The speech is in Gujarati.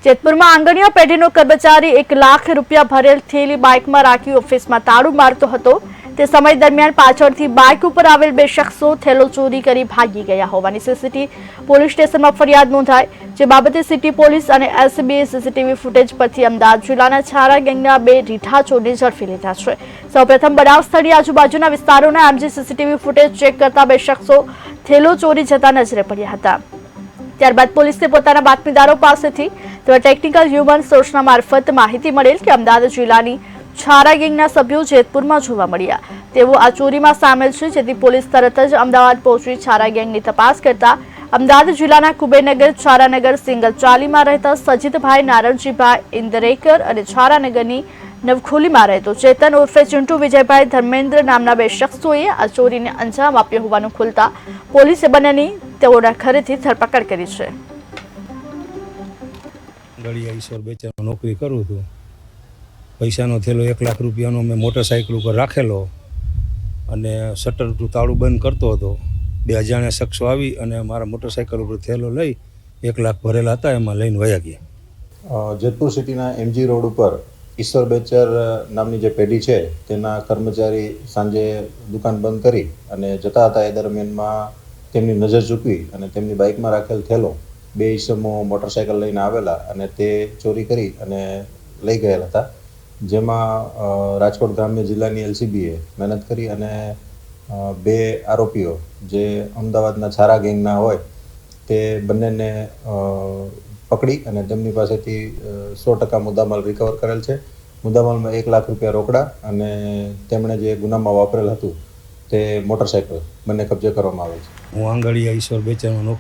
જેતપુરમાં આંગણીયા પેઢીનો કર્મચારી 1 લાખ રૂપિયા ભરેલ થેલી બાઇકમાં રાખી ઓફિસમાં તાળું મારતો હતો। તે સમય દરમિયાન પાછળથી બાઇક ઉપર આવેલ 2 શખ્સો થેલો ચોરી કરી ભાગી ગયા હોવાની સીસીટીવી પોલીસ સ્ટેશનમાં ફરિયાદ નોંધાઈ। જે બાબતે સિટી પોલીસ અને એસબીએ સીસીટીવી ફૂટેજ પરથી અમદાવાદ જિલ્લાના છારા ગેંગના 2 રીઠા ચોરને ઝડપી લીધા છે। સૌપ્રથમ બનાવ સ્થળે આજુબાજુના વિસ્તારોના એમજી સીસીટીવી ફૂટેજ ચેક કરતા 2 શખ્સો થેલો ચોરી જતા નજરે પડ્યા હતા। ત્યારબાદ પોલીસને પોતાના બાતમીદારો પાસેથી ટેકનિકલ હ્યુમન સોર્સના મારફત માહિતી મળેલ કે અમદાવાદ જિલ્લાની છારા ગેંગના સભ્યો જેતપુરમાં જોવા મળ્યા। તેઓ આ ચોરીમાં સામેલ છે, જેથી પોલીસ તરત જ અમદાવાદ પહોંચી છારા ગેંગની તપાસ કરતા અમદાવાદ જિલ્લાના કુબેરનગર, છારાનગર, સિંગલ ચાલીમાં રહેતા સજીતભાઈ નારણજીભાઈ ઇન્દરેકર અને છારાનગરની નવખોલીમાં રહેતો ચેતન ઉર્ફે ચિંટુ વિજયભાઈ ધર્મેન્દ્ર નામના 2 શખ્સોએ આ ચોરીને અંજામ આપ્યો હોવાનું ખુલતા પોલીસે બંનેની તેઓના ઘરેથી ધરપકડ કરી છે। ગળિયા ઈશ્વર બેચારો નોકરી કરું છું। પૈસાનો થેલો 1 લાખ રૂપિયાનો મેં મોટરસાઇકલ ઉપર રાખેલો અને શટર તાળું બંધ કરતો હતો। 2 અજાણ્યા શખ્સો આવી અને મારા મોટરસાઇકલ ઉપર થેલો લઈ 1 લાખ ભરેલા હતા એમાં લઈને વયા ગયા। જેતપુર સિટીના એમજી રોડ ઉપર ઈશ્વર બેચર નામની જે પેઢી છે તેના કર્મચારી સાંજે દુકાન બંધ કરી અને જતા હતા। એ દરમિયાનમાં તેમની નજર ચૂકવી અને તેમની બાઇકમાં રાખેલ થેલો 2 ઈસમો મોટરસાઇકલ લઈને આવેલા અને તે ચોરી કરી અને લઈ ગયેલા હતા। જેમાં રાજકોટ ગ્રામ્ય જિલ્લાની એલસીબીએ મહેનત કરી અને 2 આરોપીઓ જે અમદાવાદના છારા ગેંગના હોય તે બંનેને પકડી અને તેમની પાસેથી 100% મુદ્દામાલ રિકવર કરેલ છે। મુદ્દામાલમાં 1 લાખ રૂપિયા રોકડા અને તેમણે જે ગુનામાં વાપરેલ હતું તે મોટરસાઇકલ બંને કબજે કરવામાં આવેલ છે। હું આંગળીયા ઈશ્વર બેચારો